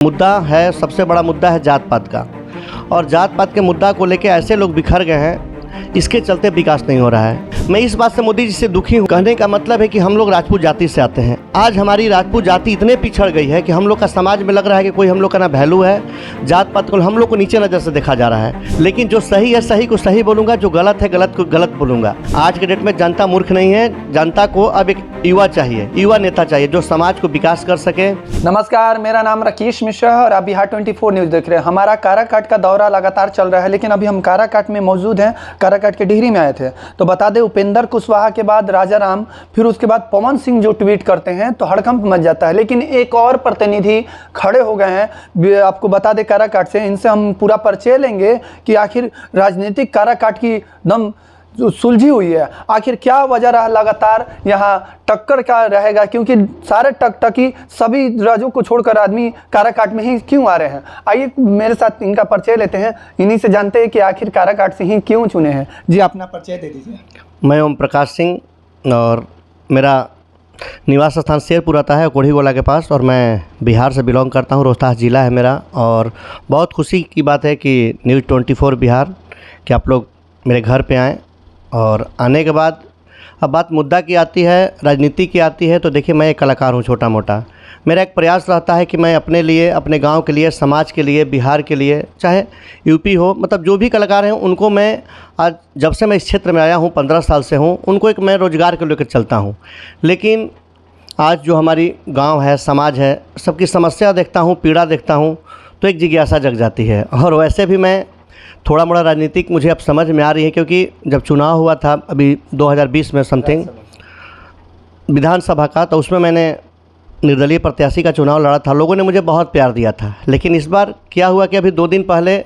मुद्दा है, सबसे बड़ा मुद्दा है जात पात का। और जात पात के मुद्दा को लेके ऐसे लोग बिखर गए हैं, इसके चलते विकास नहीं हो रहा है। मैं इस बात से मोदी जी से दुखी हूँ। कहने का मतलब है कि हम लोग राजपूत जाति से आते हैं। आज हमारी राजपूत जाति इतने पिछड़ गई है कि हम लोग का समाज में लग रहा है कि कोई हम लोग का ना वैल्यू है। जात पात को हम लोग को नीचे नज़र से देखा जा रहा है। लेकिन जो सही है सही को सही बोलूँगा, जो गलत है गलत को गलत बोलूँगा। आज के डेट में जनता मूर्ख नहीं है। जनता को अब एक युवा चाहिए, युवा नेता चाहिए जो समाज को विकास कर सके। नमस्कार, मेरा नाम राकेश मिश्रा है और आप बिहार 24 न्यूज़ देख रहे हैं। हमारा काराकाट का दौरा लगातार चल रहा है, लेकिन अभी हम काराकाट में मौजूद हैं। काराकाट के डिहरी में आए थे। तो बता दें, उपेंद्र कुशवाहा के बाद राजा राम, फिर उसके बाद पवन सिंह जो ट्वीट करते हैं तो हड़कंप मच जाता है। लेकिन एक और प्रतिनिधि खड़े हो गए हैं, आपको बता दें काराकाट से। इनसे हम पूरा परिचय लेंगे कि आखिर राजनीतिक काराकाट की दम जो सुलझी हुई है, आखिर क्या वजह रहा लगातार यहाँ टक्कर का रहेगा, क्योंकि सारे टकटकी सभी राज्यों को छोड़कर आदमी काराकाट में ही क्यों आ रहे हैं। आइए मेरे साथ इनका परिचय लेते हैं, इन्हीं से जानते हैं कि आखिर काराकाट से ही क्यों चुने हैं। जी, अपना परिचय दे दीजिए। मैं ओम प्रकाश सिंह और मेरा निवास स्थान शेरपुर आता है, कोढ़ी गोला के पास, और मैं बिहार से बिलोंग करता हूँ। रोहतास ज़िला है मेरा। और बहुत खुशी की बात है कि न्यूज़ 24 बिहार कि आप लोग मेरे घर पे आएँ। और आने के बाद अब बात मुद्दा की आती है, राजनीति की आती है, तो देखिए मैं एक कलाकार हूँ छोटा मोटा। मेरा एक प्रयास रहता है कि मैं अपने लिए, अपने गांव के लिए, समाज के लिए, बिहार के लिए, चाहे यूपी हो, मतलब जो भी कलाकार हैं उनको मैं आज जब से मैं इस क्षेत्र में आया हूँ 15 साल से हूँ, उनको एक मैं रोज़गार को लेकर चलता हूँ। लेकिन आज जो हमारी गाँव है, समाज है, सबकी समस्या देखता हूँ, पीड़ा देखता हूँ, तो एक जिज्ञासा जग जाती है। और वैसे भी मैं थोड़ा मोड़ा राजनीतिक मुझे अब समझ में आ रही है, क्योंकि जब चुनाव हुआ था अभी 2020 में समथिंग विधानसभा का, तो उसमें मैंने निर्दलीय प्रत्याशी का चुनाव लड़ा था। लोगों ने मुझे बहुत प्यार दिया था। लेकिन इस बार क्या हुआ कि अभी 2 दिन पहले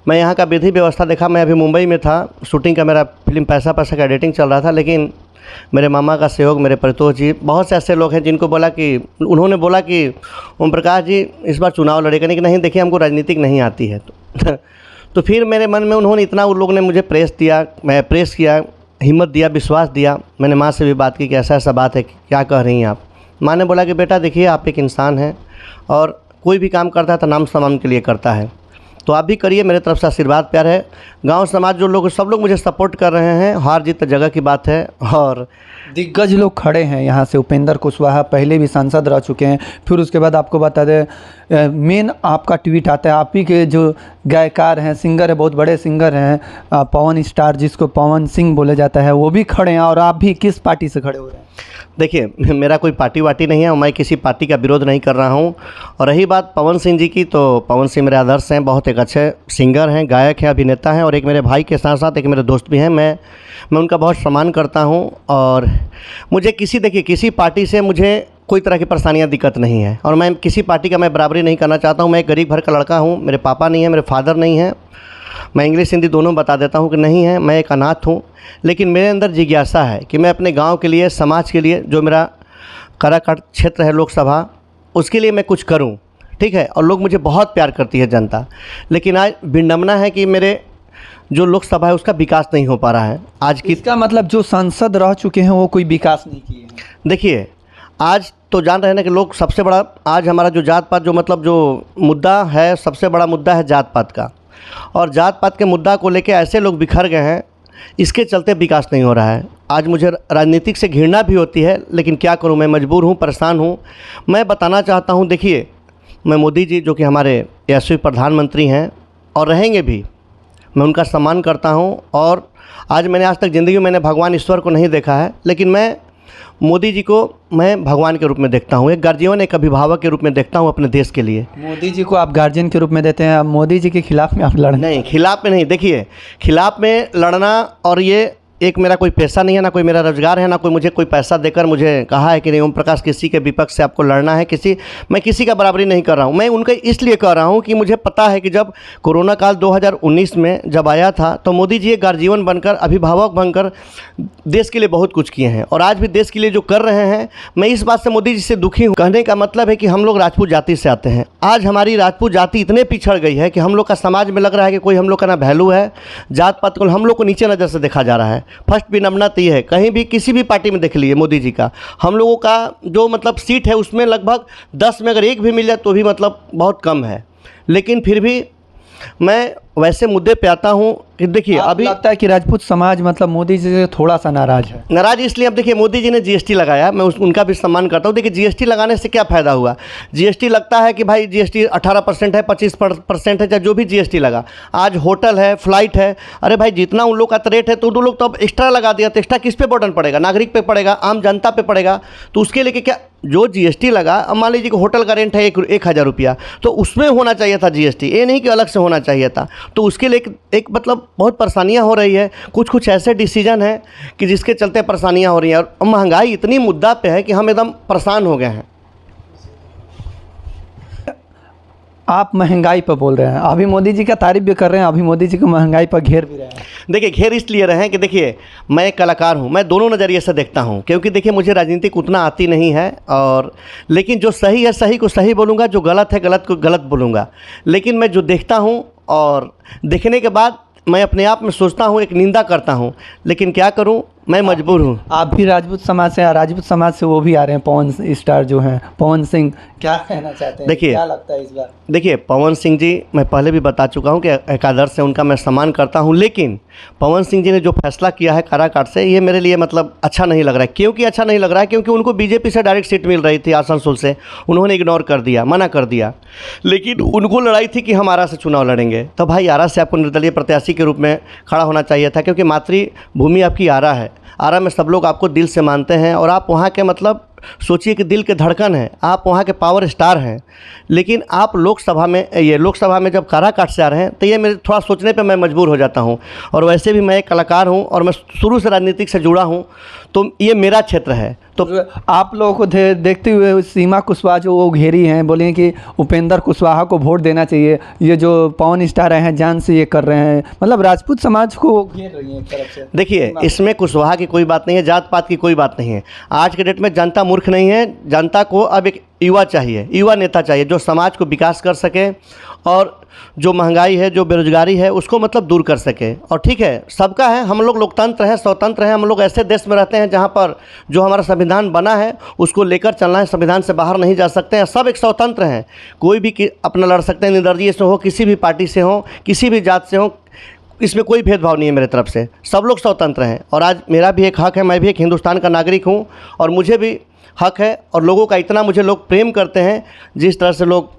मैं यहाँ का विधि व्यवस्था देखा। मैं अभी मुंबई में था, शूटिंग का मेरा फिल्म पैसा पैसा का एडिटिंग चल रहा था। लेकिन मेरे मामा का सहयोग, मेरे परितोष जी, बहुत से ऐसे लोग हैं जिनको उन्होंने बोला कि ओम प्रकाश जी इस बार चुनाव लड़ेगा नहीं। कि नहीं, देखिए हमको राजनीतिक नहीं आती है। तो फिर मेरे मन में उन्होंने इतना, उन लोगों ने मुझे प्रेस दिया, मैं प्रेस किया, हिम्मत दिया, विश्वास दिया। मैंने माँ से भी बात की कि ऐसा ऐसा बात है, क्या कह रही हैं आप। माँ ने बोला कि बेटा देखिए आप एक इंसान हैं और कोई भी काम करता है तो नाम सम्मान के लिए करता है, तो आप भी करिए। मेरे तरफ से आशीर्वाद प्यार है। गांव समाज जो लोग, सब लोग मुझे सपोर्ट कर रहे हैं। हार जीत तो जगह की बात है। और दिग्गज लोग खड़े हैं यहाँ से। उपेंद्र कुशवाहा पहले भी सांसद रह चुके हैं। फिर उसके बाद आपको बता दें, मेन आपका ट्वीट आता है, आप ही के जो गायकार हैं, सिंगर है, बहुत बड़े सिंगर हैं, पवन स्टार जिसको पवन सिंह बोला जाता है, वो भी खड़े हैं। और आप भी किस पार्टी से खड़े हो रहे हैं? देखिए मेरा कोई पार्टी वाटी नहीं है और मैं किसी पार्टी का विरोध नहीं कर रहा हूँ। और रही बात पवन सिंह जी की, तो पवन सिंह मेरे आदर्श हैं, बहुत एक अच्छे सिंगर हैं, गायक हैं, अभिनेता हैं, और एक मेरे भाई के साथ साथ एक मेरे दोस्त भी हैं। मैं उनका बहुत सम्मान करता हूँ। और मुझे किसी पार्टी से मुझे कोई तरह की परेशानियाँ, दिक्कत नहीं है। और मैं किसी पार्टी का मैं बराबरी नहीं करना चाहता हूँ। मैं एक गरीब घर का लड़का हूँ। मेरे पापा नहीं है, मेरे फादर नहीं है। मैं इंग्लिश हिंदी दोनों बता देता हूँ कि नहीं है, मैं एक अनाथ हूँ। लेकिन मेरे अंदर जिज्ञासा है कि मैं अपने गांव के लिए, समाज के लिए, जो मेरा काराकाट क्षेत्र है लोकसभा, उसके लिए मैं कुछ करूं, ठीक है। और लोग मुझे बहुत प्यार करती है जनता। लेकिन आज विडंबना है कि मेरे जो लोकसभा है उसका विकास नहीं हो पा रहा है। आज की इसका मतलब जो सांसद रह चुके हैं वो कोई विकास नहीं किए हैं। देखिए आज तो जान रहे हैं ना कि लोग, सबसे बड़ा आज हमारा जो जात पात, जो मतलब जो मुद्दा है, सबसे बड़ा मुद्दा है जात पात का। और जात पात के मुद्दा को लेके ऐसे लोग बिखर गए हैं, इसके चलते विकास नहीं हो रहा है। आज मुझे राजनीतिक से घृणा भी होती है, लेकिन क्या करूं, मैं मजबूर हूं, परेशान हूं। मैं बताना चाहता हूं, देखिए मैं मोदी जी जो कि हमारे यशस्वी प्रधानमंत्री हैं और रहेंगे भी, मैं उनका सम्मान करता हूं। और आज आज तक ज़िंदगी में मैंने भगवान ईश्वर को नहीं देखा है, लेकिन मैं मोदी जी को मैं भगवान के रूप में देखता हूँ, एक गार्जियन, एक अभिभावक के रूप में देखता हूँ अपने देश के लिए। मोदी जी को आप गार्जियन के रूप में देते हैं, मोदी जी के खिलाफ में आप लड़ नहीं, खिलाफ में नहीं। देखिए खिलाफ में लड़ना और ये एक मेरा कोई पेशा नहीं है, ना कोई मेरा रोजगार है, ना कोई मुझे कोई पैसा देकर मुझे कहा है कि नहीं ओम प्रकाश किसी के विपक्ष से आपको लड़ना है। मैं किसी का बराबरी नहीं कर रहा हूँ। मैं उनका इसलिए कह रहा हूँ कि मुझे पता है कि जब कोरोना काल 2019 में जब आया था, तो मोदी जी एक गार्जियन बनकर, अभिभावक बनकर देश के लिए बहुत कुछ किए हैं। और आज भी देश के लिए जो कर रहे हैं, मैं इस बात से मोदी जी से दुखी हूँ। कहने का मतलब है कि हम लोग राजपूत जाति से आते हैं। आज हमारी राजपूत जाति इतने पिछड़ गई है कि हम लोग का समाज में लग रहा है कि कोई हम लोग का ना वैल्यू है। जात पात को हम लोग को नीचे नज़र से देखा जा रहा है। फर्स्ट विनम्रता तो ये है, कहीं भी किसी भी पार्टी में देख लीजिए मोदी जी का, हम लोगों का जो मतलब सीट है उसमें लगभग 10 में अगर एक भी मिल जाए तो भी मतलब बहुत कम है। लेकिन फिर भी मैं वैसे मुद्दे पे आता हूँ कि देखिए अभी लगता है कि राजपूत समाज मतलब मोदी जी से थोड़ा सा नाराज है। नाराज इसलिए, अब देखिए मोदी जी ने जीएसटी लगाया, मैं उनका भी सम्मान करता हूँ। देखिए जीएसटी लगाने से क्या फ़ायदा हुआ, जीएसटी लगता है कि भाई जीएसटी 18% है, 25% है, चाहे जो भी जीएसटी लगा। आज होटल है, फ्लाइट है, अरे भाई जितना उन लोग का रेट है तो उन लोग तो अब एक्स्ट्रा लगा दिया, तो एक्स्ट्रा किस पे बर्डन पड़ेगा, नागरिक पे पड़ेगा, आम जनता पे पड़ेगा। तो उसके लिए क्या जो जीएसटी लगा, अब मान लीजिए कि होटल का रेंट है 1,000 रुपया, तो उसमें होना चाहिए था जीएसटी, ये नहीं कि अलग से होना चाहिए था। तो उसके लिए एक मतलब बहुत परेशानियां हो रही है, कुछ ऐसे डिसीजन हैं कि जिसके चलते परेशानियां हो रही हैं, और महंगाई इतनी मुद्दा पे है कि हम एकदम परेशान हो गए हैं। आप महंगाई पर बोल रहे हैं, अभी मोदी जी का तारीफ भी कर रहे हैं, अभी मोदी जी को महंगाई पर घेर भी रहे हैं। देखिए घेर इसलिए रहे हैं कि देखिए मैं एक कलाकार हूं, मैं दोनों नज़रिए से देखता हूं, क्योंकि देखिए मुझे राजनीतिक उतना आती नहीं है, और लेकिन जो सही है सही को सही बोलूँगा, जो गलत है गलत को गलत बोलूँगा। लेकिन मैं जो देखता हूं और देखने के बाद मैं अपने आप में सोचता हूं, एक निंदा करता हूं, लेकिन क्या करूं, मैं मजबूर हूं। आप भी राजपूत समाज से, राजपूत समाज से वो भी आ रहे हैं, पवन स्टार जो हैं पवन सिंह, क्या कहना चाहते हैं, देखिए क्या लगता है इस बार? देखिए पवन सिंह जी, मैं पहले भी बता चुका हूं कि एक आदर्श है उनका, मैं सम्मान करता हूं, लेकिन पवन सिंह जी ने जो फैसला किया है काराकाट से, ये मेरे लिए मतलब अच्छा नहीं लग रहा है। क्योंकि अच्छा नहीं लग रहा है क्योंकि उनको बीजेपी से डायरेक्ट सीट मिल रही थी आसनसोल से, उन्होंने इग्नोर कर दिया, मना कर दिया। लेकिन उनको लड़ाई थी कि हम आरा से चुनाव लड़ेंगे, तो भाई आरा से आपको निर्दलीय प्रत्याशी के रूप में खड़ा होना चाहिए था, क्योंकि मातृभूमि आपकी आरा है, आरा में सब लोग आपको दिल से मानते हैं, और आप वहाँ के मतलब सोचिए कि दिल के धड़कन हैं, आप वहाँ के पावर स्टार हैं। लेकिन आप लोकसभा में जब काराकाट से आ रहे हैं, तो ये मेरे थोड़ा सोचने पे मैं मजबूर हो जाता हूँ। और वैसे भी मैं एक कलाकार हूँ और मैं शुरू से राजनीतिक से जुड़ा हूँ, तो ये मेरा क्षेत्र है। तो आप लोगों को देखते हुए सीमा कुशवाहा जो वो घेरी हैं, बोले कि उपेंद्र कुशवाहा को वोट देना चाहिए, ये जो पवन स्टार आए हैं जान से ये कर रहे हैं, मतलब राजपूत समाज को घेर रही हैं एक तरफ से। देखिए इसमें कुशवाहा की कोई बात नहीं है, जात पात की कोई बात नहीं है। आज के डेट में जनता मूर्ख नहीं है, जनता को अब एक युवा चाहिए, युवा नेता चाहिए जो समाज को विकास कर सके, और जो महंगाई है, जो बेरोजगारी है, उसको मतलब दूर कर सके। और ठीक है, सबका है, हम लोग लोकतंत्र है, स्वतंत्र है, हम लोग ऐसे देश में रहते हैं जहाँ पर जो हमारा संविधान बना है उसको लेकर चलना है, संविधान से बाहर नहीं जा सकते हैं, सब एक स्वतंत्र हैं, कोई भी अपना लड़ सकते हैं, निर्दलीय से हो, किसी भी पार्टी से हो, किसी भी जात से हो, इसमें कोई भेदभाव नहीं है मेरे तरफ से, सब लोग स्वतंत्र हैं। और आज मेरा भी एक हक है, मैं भी एक हिंदुस्तान का नागरिक हूँ, और मुझे भी हक है, और लोगों का इतना मुझे लोग प्रेम करते हैं, जिस तरह से लोग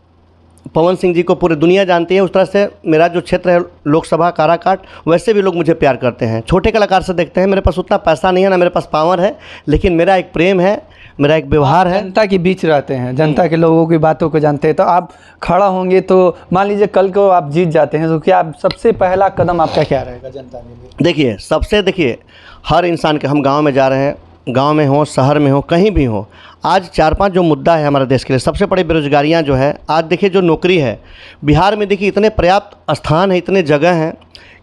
पवन सिंह जी को पूरी दुनिया जानती है, उस तरह से मेरा जो क्षेत्र है लोकसभा काराकाट, वैसे भी लोग मुझे प्यार करते हैं। छोटे कलाकार से देखते हैं, मेरे पास उतना पैसा नहीं है, ना मेरे पास पावर है, लेकिन मेरा एक प्रेम है, मेरा एक व्यवहार है। जनता के बीच रहते हैं, जनता के लोगों की बातों को जानते हैं, तो आप खड़ा होंगे, तो मान लीजिए कल को आप जीत जाते हैं, तो क्या सबसे पहला कदम आपका क्या रहेगा जनता के लिए? देखिए हर इंसान के, हम गाँव में जा रहे हैं, गांव में हो, शहर में हो, कहीं भी हो, आज 4-5 जो मुद्दा है हमारे देश के लिए, सबसे बड़ी बेरोजगारियां जो है, आज देखिए जो नौकरी है बिहार में, देखिए इतने पर्याप्त स्थान है, इतने जगह हैं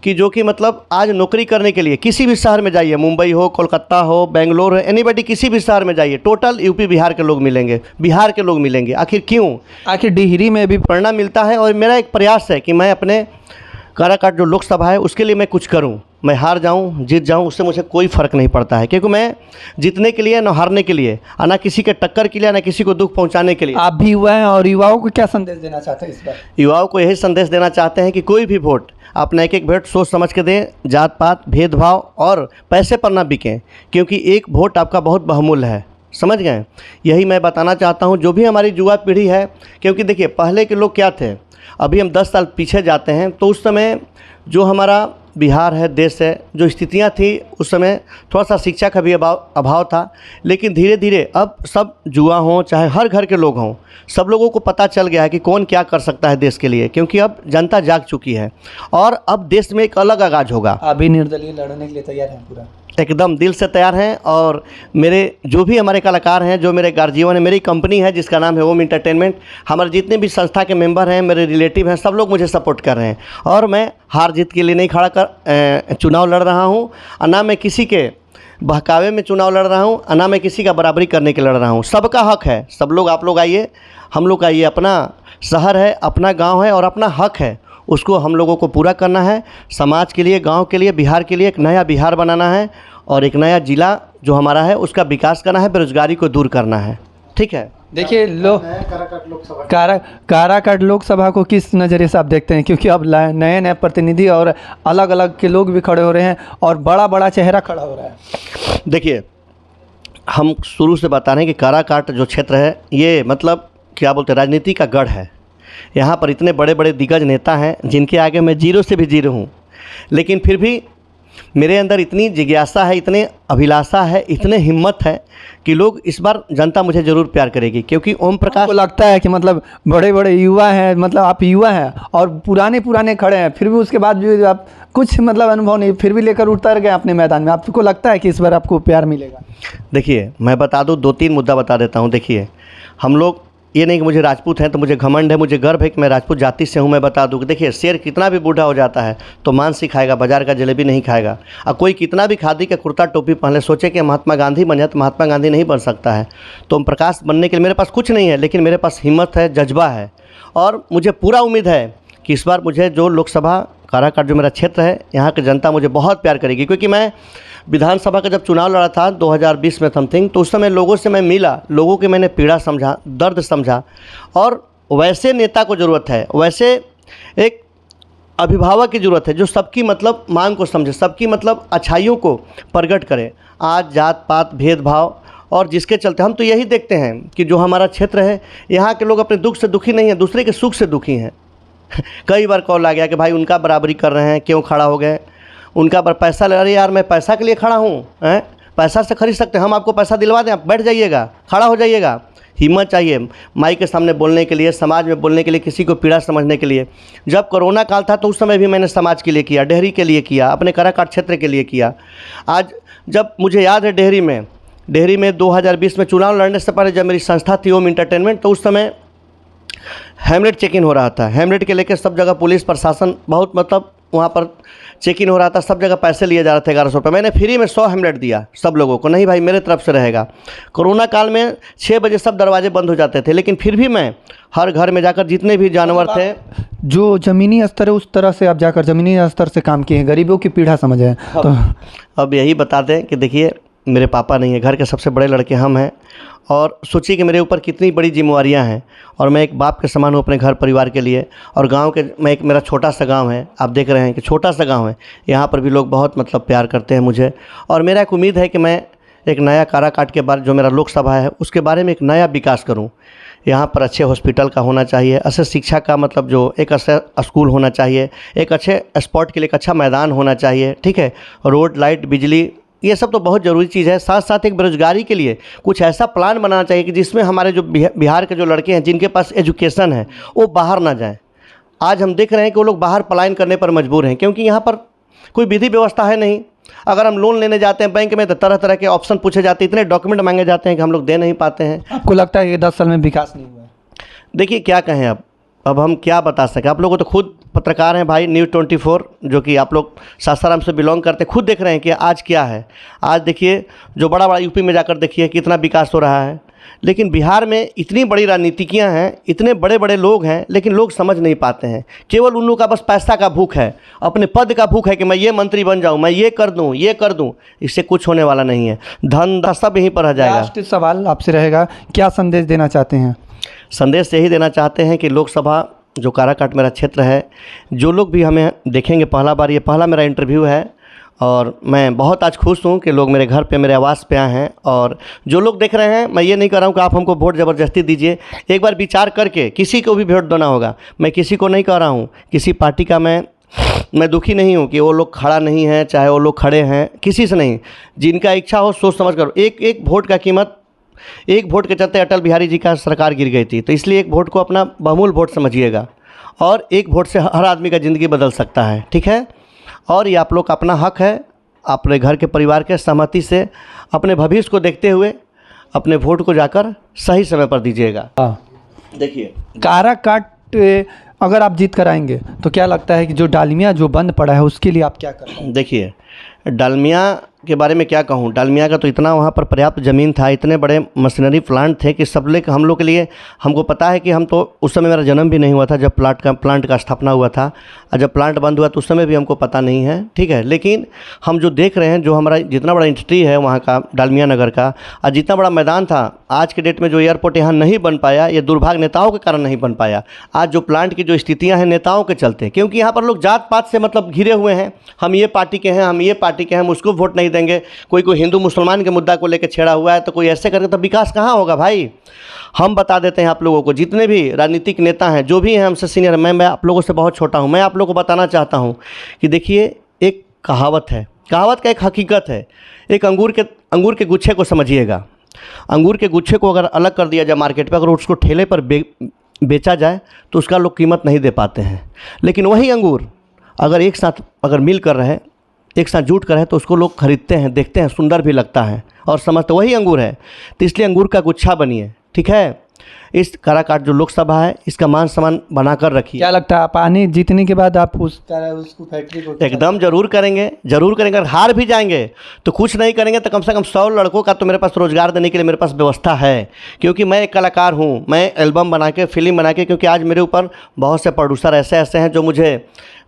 कि जो कि मतलब आज नौकरी करने के लिए किसी भी शहर में जाइए, मुंबई हो, कोलकाता हो, बेंगलोर हो, एनीबडी, किसी भी शहर में जाइए, टोटल यूपी बिहार के लोग मिलेंगे, बिहार के लोग मिलेंगे। आखिर क्यों? आखिर डिहरी में भी प्रेरणा मिलता है, और मेरा एक प्रयास है कि मैं अपने काराकाट जो लोकसभा है उसके लिए मैं कुछ करूं, मैं हार जाऊं, जीत जाऊं, उससे मुझे कोई फ़र्क नहीं पड़ता है, क्योंकि मैं जीतने के लिए, ना हारने के लिए, ना किसी के टक्कर के लिए, ना किसी को दुख पहुंचाने के लिए। आप भी युवा हैं, और युवाओं को क्या संदेश देना चाहते हैं इस बार? युवाओं को यही संदेश देना चाहते हैं कि कोई भी वोट अपना एक वोट सोच समझ के दें, जात पात भेदभाव और पैसे पर ना बिकें, क्योंकि एक वोट आपका बहुत बहुमूल्य है, समझ गए? यही मैं बताना चाहता हूँ जो भी हमारी युवा पीढ़ी है, क्योंकि देखिए पहले के लोग क्या थे, अभी हम 10 साल पीछे जाते हैं, तो उस समय जो हमारा बिहार है, देश है, जो स्थितियां थी उस समय थोड़ा सा शिक्षा का भी अभाव था। लेकिन धीरे धीरे अब सब युवा हों, चाहे हर घर के लोग हों, सब लोगों को पता चल गया है कि कौन क्या कर सकता है देश के लिए, क्योंकि अब जनता जाग चुकी है, और अब देश में एक अलग आगाज होगा। अभी निर्दलीय लड़ने के लिए तैयार हैं? पूरा एकदम दिल से तैयार हैं। और मेरे जो भी हमारे कलाकार हैं, जो मेरे गार्जियन हैं, मेरी कंपनी है जिसका नाम है ओम एंटरटेनमेंट, हमारे जितने भी संस्था के मेंबर हैं, मेरे रिलेटिव हैं, सब लोग मुझे सपोर्ट कर रहे हैं। और मैं हार जीत के लिए नहीं खड़ा कर चुनाव लड़ रहा हूँ, और ना मैं किसी के बहकावे में चुनाव लड़ रहा हूँ, और ना मैं किसी का बराबरी करने के लड़ रहा हूँ। सबका हक है, सब लोग, आप लोग आइए, हम लोग का ये अपना शहर है, अपना गाँव है, और अपना हक है, उसको हम लोगों को पूरा करना है। समाज के लिए, गांव के लिए, बिहार के लिए एक नया बिहार बनाना है और एक नया ज़िला जो हमारा है उसका विकास करना है, बेरोजगारी को दूर करना है। ठीक है। देखिए काराकाट लोकसभा को किस नज़रिए से आप देखते हैं, क्योंकि अब नए नए प्रतिनिधि और अलग अलग के लोग भी खड़े हो रहे हैं और बड़ा बड़ा चेहरा खड़ा हो रहा है। देखिए, हम शुरू से बता रहे हैं कि काराकाट जो क्षेत्र है ये मतलब क्या बोलते हैं, राजनीति का गढ़ है। यहाँ पर इतने बड़े बड़े दिग्गज नेता हैं जिनके आगे मैं जीरो से भी जीरो हूँ, लेकिन फिर भी मेरे अंदर इतनी जिज्ञासा है, इतने अभिलाषा है, इतने हिम्मत है कि लोग इस बार जनता मुझे ज़रूर प्यार करेगी, क्योंकि ओम प्रकाश को लगता है कि मतलब बड़े बड़े युवा हैं, मतलब आप युवा हैं और पुराने खड़े हैं, फिर भी उसके बाद भी आप कुछ मतलब अनुभव नहीं, फिर भी लेकर उतर गए अपने मैदान में। आपको लगता है कि इस बार आपको प्यार मिलेगा? देखिए, मैं बता दूं, 2-3 मुद्दा बता देता हूं। देखिए, हम लोग ये नहीं कि मुझे राजपूत हैं तो मुझे घमंड है, मुझे गर्व है कि मैं राजपूत जाति से हूं। मैं बता दूं कि देखिए, शेर कितना भी बूढ़ा हो जाता है तो मांस ही खाएगा, बाजार का जलेबी नहीं खाएगा। और कोई कितना भी खादी का कुर्ता टोपी पहन ले, सोचे कि महात्मा गांधी बन जाए तो महात्मा गांधी नहीं बन सकता है। तो ओम प्रकाश बनने के लिए मेरे पास कुछ नहीं है, लेकिन मेरे पास हिम्मत है, जज्बा है और मुझे पूरा उम्मीद है कि इस बार मुझे जो लोकसभा काराकाट जो मेरा क्षेत्र है, यहाँ की जनता मुझे बहुत प्यार करेगी। क्योंकि मैं विधानसभा का जब चुनाव लड़ा था 2020 में समथिंग, तो उस समय लोगों से मैं मिला, लोगों की मैंने पीड़ा समझा, दर्द समझा। और वैसे नेता को ज़रूरत है, वैसे एक अभिभावक की ज़रूरत है जो सबकी मतलब मांग को समझे, सबकी मतलब अच्छाइयों को प्रकट करे। आज जात पात भेदभाव और जिसके चलते हम तो यही देखते हैं कि जो हमारा क्षेत्र है, यहाँ के लोग अपने दुख से दुखी नहीं हैं, दूसरे के सुख से दुखी हैं। कई बार कॉल आ गया कि भाई उनका बराबरी कर रहे हैं, क्यों खड़ा हो गए, उनका पैसा ले। अरे यार, मैं पैसा के लिए खड़ा हूँ? पैसा से खरीद सकते हैं, हम आपको पैसा दिलवा दें, आप बैठ जाइएगा, खड़ा हो जाइएगा। हिम्मत चाहिए माइक के सामने बोलने के लिए, समाज में बोलने के लिए, किसी को पीड़ा समझने के लिए। जब कोरोना काल था तो उस समय भी मैंने समाज के लिए किया, डेहरी के लिए किया, अपने काराकाट क्षेत्र के लिए किया। आज जब मुझे याद है डेहरी में 2020 में चुनाव लड़ने से पहले जब मेरी संस्था थी ओम एंटरटेनमेंट, तो उस समय हेमलेट चेक इन हो रहा था। हेमलेट के लेकर सब जगह पुलिस प्रशासन बहुत मतलब वहाँ पर चेक इन हो रहा था, सब जगह पैसे लिए जा रहे थे 1100 रुपये। मैंने फ्री में 100 हेमलेट दिया सब लोगों को, नहीं भाई मेरे तरफ से रहेगा। कोरोना काल में 6 बजे सब दरवाजे बंद हो जाते थे, लेकिन फिर भी मैं हर घर में जाकर जितने भी जानवर थे, जो ज़मीनी स्तर है उस तरह से आप जाकर ज़मीनी स्तर से काम किए हैं, गरीबों की पीड़ा समझे। तो अब यही बता दें कि देखिए, मेरे पापा नहीं है, घर के सबसे बड़े लड़के हम हैं, और सोचिए कि मेरे ऊपर कितनी बड़ी जिम्मेवारियां हैं, और मैं एक बाप के समान हूँ अपने घर परिवार के लिए। और गांव के मेरा छोटा सा गांव है, आप देख रहे हैं कि छोटा सा गांव है, यहाँ पर भी लोग बहुत मतलब प्यार करते हैं मुझे। और मेरा एक उम्मीद है कि मैं एक नया काराकाट के बारे जो मेरा लोकसभा है उसके बारे में एक नया विकास करूँ। यहाँ पर अच्छे हॉस्पिटल का होना चाहिए, अच्छे शिक्षा का मतलब जो एक अच्छा स्कूल होना चाहिए, एक अच्छे स्पोर्ट के लिए एक अच्छा मैदान होना चाहिए, ठीक है, रोड लाइट बिजली, ये सब तो बहुत ज़रूरी चीज़ है। साथ साथ एक बेरोजगारी के लिए कुछ ऐसा प्लान बनाना चाहिए कि जिसमें हमारे जो बिहार के जो लड़के हैं जिनके पास एजुकेशन है वो बाहर ना जाएं। आज हम देख रहे हैं कि वो लोग बाहर पलायन करने पर मजबूर हैं, क्योंकि यहाँ पर कोई विधि व्यवस्था है नहीं। अगर हम लोन लेने जाते हैं बैंक में तो तरह तरह के ऑप्शन पूछे जाते हैं, इतने डॉक्यूमेंट मांगे जाते हैं कि हम लोग दे नहीं पाते हैं। आपको लगता है कि 10 साल में विकास नहीं हुआ? देखिए क्या कहें, अब हम क्या बता सकें। आप लोगों को तो खुद पत्रकार हैं भाई, न्यूज़ 24 जो कि आप लोग सासाराम से बिलोंग करते, खुद देख रहे हैं कि आज क्या है। आज देखिए, जो बड़ा बड़ा यूपी में जाकर देखिए कितना विकास हो रहा है, लेकिन बिहार में इतनी बड़ी राजनीतिकियाँ हैं, इतने बड़े बड़े लोग हैं, लेकिन लोग समझ नहीं पाते हैं। केवल उन लोगों का बस पैसा का भूख है, अपने पद का भूख है कि मैं ये मंत्री बन जाऊँ, मैं ये कर दूँ। इससे कुछ होने वाला नहीं है, धन सब यहीं पर रह जाएगा। लास्ट सवाल आपसे रहेगा, क्या संदेश देना चाहते हैं? संदेश यही देना चाहते हैं कि लोकसभा जो काराकाट मेरा क्षेत्र है, जो लोग भी हमें देखेंगे पहला बार, ये पहला मेरा इंटरव्यू है, और मैं बहुत आज खुश हूँ कि लोग मेरे घर पे, मेरे आवास पे आए हैं। और जो लोग देख रहे हैं, मैं ये नहीं कर रहा हूँ कि आप हमको वोट ज़बरदस्ती दीजिए, एक बार विचार करके किसी को भी वोट देना होगा। मैं किसी को नहीं कह रहा हूँ, किसी पार्टी का मैं दुखी नहीं हूँ कि वो लोग खड़ा नहीं है, चाहे वो लोग खड़े हैं, किसी से नहीं। जिनका इच्छा हो सोच समझ कर, एक वोट का कीमत, एक वोट के चलते अटल बिहारी जी का सरकार गिर गई थी, तो इसलिए एक वोट को अपना बहुमूल वोट समझिएगा, और एक वोट से हर आदमी का ज़िंदगी बदल सकता है, ठीक है। और ये आप लोग का अपना हक है, अपने घर के परिवार के सहमति से अपने भविष्य को देखते हुए अपने वोट को जाकर सही समय पर दीजिएगा। देखिए, काराकाट अगर आप जीत कर आएंगे तो क्या लगता है कि जो डालमिया जो बंद पड़ा है उसके लिए आप क्या करेंगे? देखिए, डालमिया के बारे में क्या कहूँ, डालमिया का तो इतना वहाँ पर पर्याप्त ज़मीन था, इतने बड़े मशीनरी प्लांट थे कि सब लोग हम लोग के लिए, हमको पता है कि हम तो उस समय मेरा जन्म भी नहीं हुआ था जब प्लांट का स्थापना हुआ था, और जब प्लांट बंद हुआ तो उस समय भी हमको पता नहीं है, ठीक है। लेकिन हम जो देख रहे हैं, जो हमारा जितना बड़ा इंडस्ट्री है वहाँ का डालमिया नगर का, और जितना बड़ा मैदान था, आज के डेट में जो एयरपोर्ट यहाँ नहीं बन पाया, ये दुर्भाग्य नेताओं के कारण नहीं बन पाया। आज जो प्लांट की जो स्थितियाँ हैं नेताओं के चलते, क्योंकि यहाँ पर लोग जात पात से मतलब घिरे हुए हैं, हम ये पार्टी के हैं, हम ये पार्टी के हैं, हम उसको वोट नहीं देंगे। कोई हिंदू मुसलमान के मुद्दा को लेकर छेड़ा हुआ है, तो कोई ऐसे करके तो विकास कहाँ होगा भाई। हम बता देते हैं आप लोगों को, जितने भी राजनीतिक नेता हैं, जो भी हैं हमसे सीनियर, मैं आप लोगों से बहुत छोटा हूँ, मैं आप लोगों को बताना चाहता हूँ कि देखिए, एक कहावत है, कहावत का एक हकीकत है। एक अंगूर के गुच्छे को समझिएगा, अंगूर के गुच्छे को अगर अलग कर दिया जाए मार्केट पर, अगर उसको ठेले पर बेचा जाए तो उसका लोग कीमत नहीं दे पाते हैं। लेकिन वही अंगूर अगर एक साथ अगर मिल कर रहे, एक साथ जुट कर है, तो उसको लोग खरीदते हैं, देखते हैं, सुंदर भी लगता है और समझते वही अंगूर है। तो इसलिए अंगूर का गुच्छा बनिए, ठीक है। इस काराकाट जो लोकसभा है, इसका मान सम्मान बना कर रखिए। क्या लगता है पानी जीतने के बाद आप उसको फैक्ट्री को एकदम जरूर करेंगे, जरूर करेंगे। अगर हार भी जाएंगे तो कुछ नहीं करेंगे तो कम से कम 100 लड़कों का तो मेरे पास रोज़गार देने के लिए मेरे पास व्यवस्था है, क्योंकि मैं एक कलाकार हूँ। मैं एल्बम बना के, फिल्म बना के, क्योंकि आज मेरे ऊपर बहुत से प्रोड्यूसर ऐसे हैं जो मुझे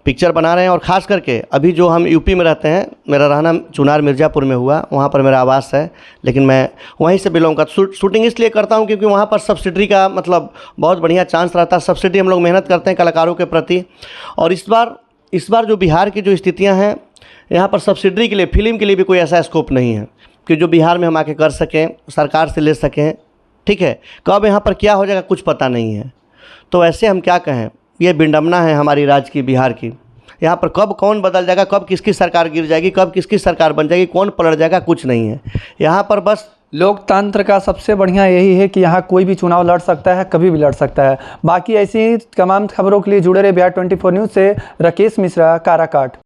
पिक्चर बना रहे हैं। और ख़ास करके अभी जो हम यूपी में रहते हैं, मेरा रहना चुनार मिर्ज़ापुर में हुआ, वहाँ पर मेरा आवास है, लेकिन मैं वहीं से बिलोंग करता। शूटिंग इसलिए करता हूँ क्योंकि वहाँ पर सब्सिडी का मतलब बहुत बढ़िया चांस रहता है। सब्सिडी हम लोग मेहनत करते हैं कलाकारों के प्रति। और इस बार जो बिहार की जो स्थितियाँ हैं, यहाँ पर सब्सिडी के लिए, फिल्म के लिए भी कोई ऐसा स्कोप नहीं है कि जो बिहार में हम आके कर सकें, सरकार से ले सकें, ठीक है। कब यहाँ पर क्या हो जाएगा कुछ पता नहीं है। तो ऐसे हम क्या कहें, ये विडंबना है हमारी राज्य की, बिहार की। यहाँ पर कब कौन बदल जाएगा, कब किसकी सरकार गिर जाएगी, कब किसकी सरकार बन जाएगी, कौन पलट जाएगा, कुछ नहीं है यहाँ पर। बस लोकतंत्र का सबसे बढ़िया यही है कि यहाँ कोई भी चुनाव लड़ सकता है, कभी भी लड़ सकता है। बाकी ऐसी तमाम खबरों के लिए जुड़े रहे बिहार 24 न्यूज़ से। राकेश मिश्रा, काराकाट।